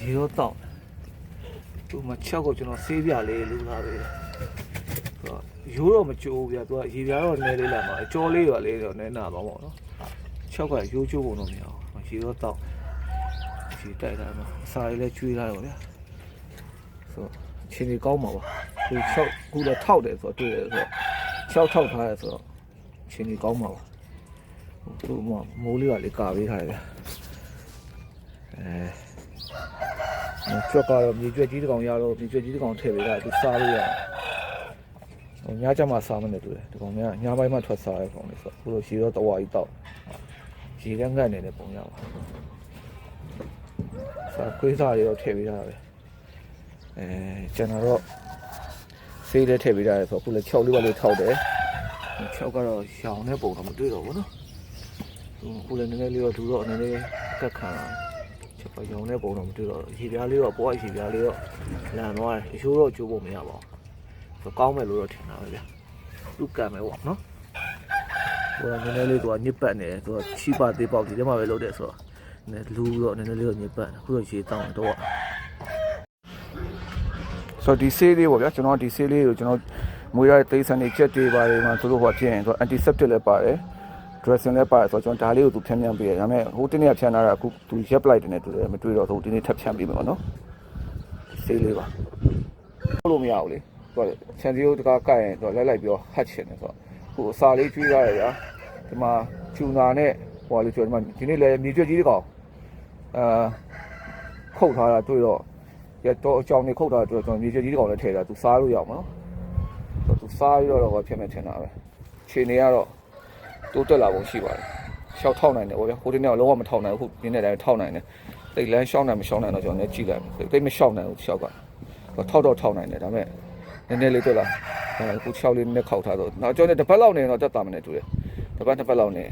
ရေတော့တောက်သူမချက်ကိုကျွန်တော်ဆေးပြလေးလူလာပေးတယ်ရိုးတော့မကြိုးဗျာသူကရေပြားတော့နည်းလေးလာမှာအကျော်လေးတော့လေးတော့နည်းနာပါပေါ့နော်ချောက်ကရိုးချိုးပုံတော့မရအောင်ရေတော့တောက်ရေတိုက်တာမှာအစာလေးလည်းကျွေးလာတော့ဗျာဆိုချင်းကြီးကောင်းမှာပါသူချောက်ခုလည်းထောက်တယ်ဆိုတော့တွေ့တယ်ဆိုတော့ချောက်ထောက်ထားတယ်ဆိုတော့ချင်းကြီးကောင်းမှာပါသူမိုးလေးကလေကာပေးထားတယ်ဗျာကျွတ်ကတော့မြေကျွတ်ကြီးတစ်ကောင်ရတော့မြေကျွတ်ကြီးတစ်ကောင်ထည့်ပေးတာသူစားလို့ရညချမ်းမှစားမနေတူတယ်ဒီကောင်များညပိုင်းမှထွက်စားရကောင်လေးဆိုအခုလိုရှည်တော့တဝါကြီးတောက်ရေကငတ်နေတဲ့ပုံရပါစားခွေးစားတွေတော့ထည့်ပေးတာပဲကျွန်တော်တော့ဆေးလေးထည့်ပေးတာဆိုအခုလည်း6လေးပါလေးထောက်တယ်6ကတော့ရောင်တဲ့ပုံတော့မတွေ့တော့ဘူးနော်အခုလည်းနည်းနည်းလေးတော့ဒူတော့နည်းနည်းကက်ခံလာချက်ပရောင်တဲ့ပုံတော့မတွေ့တော့ရေပြားလေးတော့ပေါ်ရေပြားလေးတော့လန်သွားတယ်အချိုးတော့ကျိုးဖို့မရပါဘူးဆိုကောင်းမယ်လို့တော့ထင်တာပဲဗျသူ့ကံပဲပေါ့နော်ဟိုနည်းနည်းလေးသူကညစ်ပတ်နေတယ်သူကချီပါသေးပေါက်ဒီထဲမှာပဲလုပ်တယ်ဆိုတော့လူတော့နည်းနည်းလေးတော့ညစ်ပတ်အခုတော့ရေတောင်းတော့ဆိုတော့ဒီဆေးလေးပေါ့ဗျာကျွန်တော်ဒီဆေးလေးကိုကျွန်တော်မွေးရတဲ့သိစံတွေချက်တွေပါတယ်မှာသူတို့ဟောဖြစ်ရင်သူ antiseptic လည်းပါတယ် dressing လည်းပါတယ်ဆိုတော့ကျွန်တော်ဒါလေးကိုသူဖြန်းဖြန်းပေးရတယ်ဒါပေမဲ့ဟိုတင်းနေ့ကဖြန်းထားတာအခုသူရက်ပလိုက်တယ်နဲ့တူတယ်မတွေ့တော့သူဒီနေ့ထပ်ဖြန်းပေးမယ်ပေါ့နော်ဆေးလေးပါဟုတ်လို့မရဘူးလေသူကခြံစည်းရိုးတကားကတ်ရင်သူလိုက်ပြီးတော့ဟတ်ချင်တယ်ဆိုတော့ဟိုအစာလေးကျွေးရတယ်ဗျာဒီမှာကျူနာနဲ့ဟိုလေးကျွေးဒီမှာဒီနေ့လည်းမြေကျွတ်ကြီးတကောင်ခုတ်ထားတာတွေ့တော့ရတော့အကြောင်းနေခုတ်ထားတာတွေ့တော့ကျွန်တော်မြေကျွတ်ကြီးတကောင်လည်းထည့်တာသူစားလို့ရအောင်နော်သူစားပြီးတော့ဖြစ်နေထင်တာပဲခြေနေကတော့တိုးတက်လာပုံရှိပါတယ်ရှောက်ထောက်နိုင်တယ်ဗောဗျာဟိုတင်းကလုံးဝမထောက်နိုင်ဘူးခုဒီနေ့တိုင်းထောက်နိုင်တယ်တိတ်လန်းရှောက်နိုင်မရှောက်နိုင်တော့ကျွန်တော်လည်းကြည့်လိုက်တိတ်မရှောက်နိုင်ဘူးရှောက်ကထောက်တော့ထောက်နိုင်တယ်ဒါပေမဲ့နည်းနည်းလေးတွေ့လားခု6လေးနဲ့ခောက်ထားတော့နောက်ကျောင်းနဲ့တစ်ပတ်လောက်နေတော့တက်တာမနေတူတယ်တစ်ပတ်နှစ်ပတ်လောက်နေ